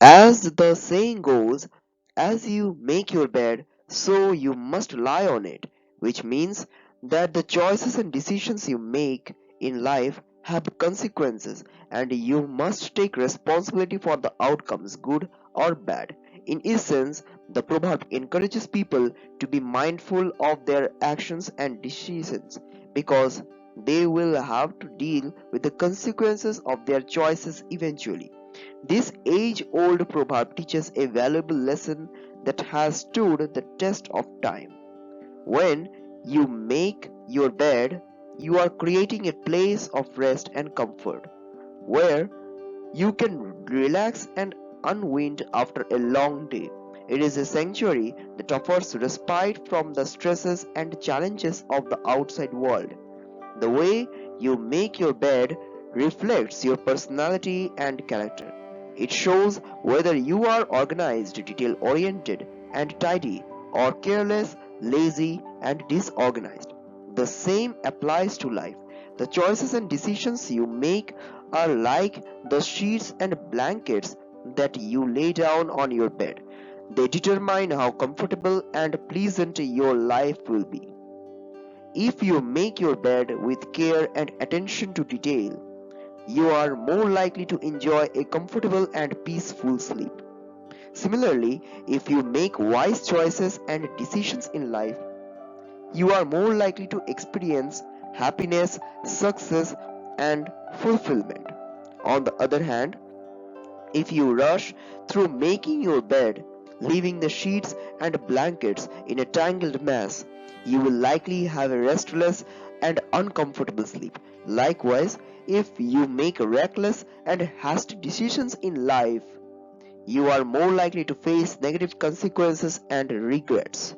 As the saying goes, as you make your bed, so you must lie on it, which means that the choices and decisions you make in life have consequences and you must take responsibility for the outcomes, good or bad. In essence, the proverb encourages people to be mindful of their actions and decisions because they will have to deal with the consequences of their choices eventually. This age old proverb teaches a valuable lesson that has stood the test of time. When you make your bed, you are creating a place of rest and comfort where you can relax and unwind after a long day. It is a sanctuary that offers respite from the stresses and challenges of the outside world. The way you make your bed reflects your personality and character. It shows whether you are organized, detail oriented, and tidy, or careless, lazy, and disorganized. The same applies to life. The choices and decisions you make are like the sheets and blankets that you lay down on your bed. They determine how comfortable and pleasant your life will be. If you make your bed with care and attention to detail, you are more likely to enjoy a comfortable and peaceful sleep. Similarly, if you make wise choices and decisions in life, you are more likely to experience happiness, success, and fulfillment. On the other hand, if you rush through making your bed, leaving the sheets and blankets in a tangled mess, you will likely have a restless and uncomfortable sleep. Likewise, if you make reckless and hasty decisions in life, you are more likely to face negative consequences and regrets.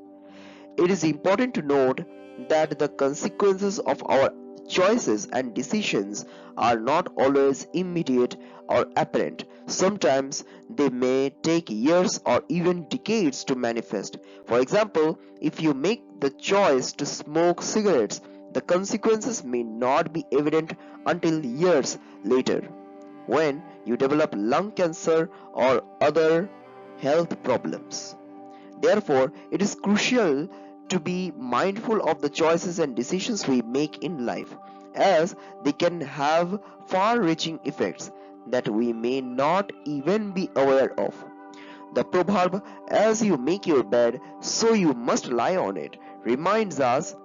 It is important to note that the consequences of our choices and decisions are not always immediate or apparent. Sometimes they may take years or even decades to manifest. For example, if you make the choice to smoke cigarettes, the consequences may not be evident until years later, when you develop lung cancer or other health problems. Therefore, it is crucial to be mindful of the choices and decisions we make in life, as they can have far reaching effects that we may not even be aware of. The proverb, as you make your bed, so you must lie on it, reminds us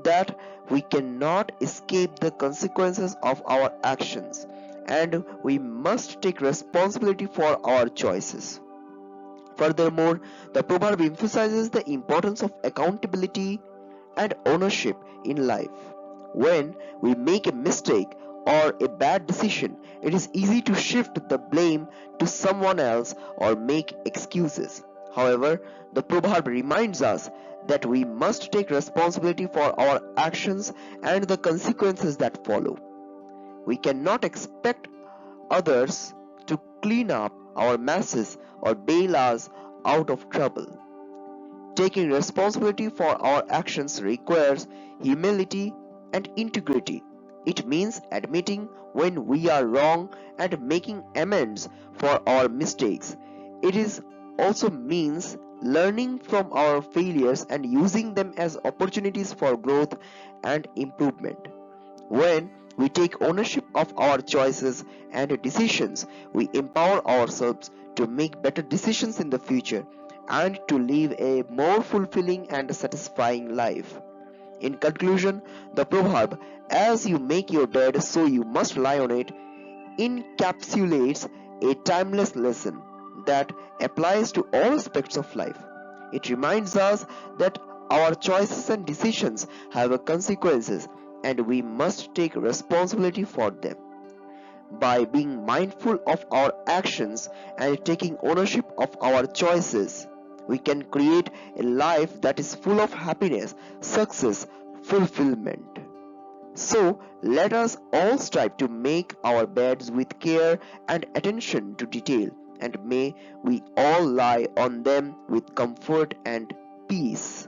that we cannot escape the consequences of our actions and we must take responsibility for our choices. Furthermore, the proverb emphasizes the importance of accountability and ownership in life. When we make a mistake or a bad decision, it is easy to shift the blame to someone else or make excuses. However, the proverb reminds us that we must take responsibility for our actions and the consequences that follow. We cannot expect others to clean up our messes or bail us out of trouble. Taking responsibility for our actions requires humility and integrity. It means admitting when we are wrong and making amends for our mistakes. It is also means learning from our failures and using them as opportunities for growth and improvement. When we take ownership of our choices and decisions, we empower ourselves to make better decisions in the future and to live a more fulfilling and satisfying life. In conclusion, the proverb, as you make your bed, so you must lie on it, encapsulates a timeless lesson that applies to all aspects of life. It reminds us that our choices and decisions have consequences and we must take responsibility for them. By being mindful of our actions and taking ownership of our choices, we can create a life that is full of happiness, success, fulfillment. So, let us all strive to make our beds with care and attention to detail, and may we all lie on them with comfort and peace.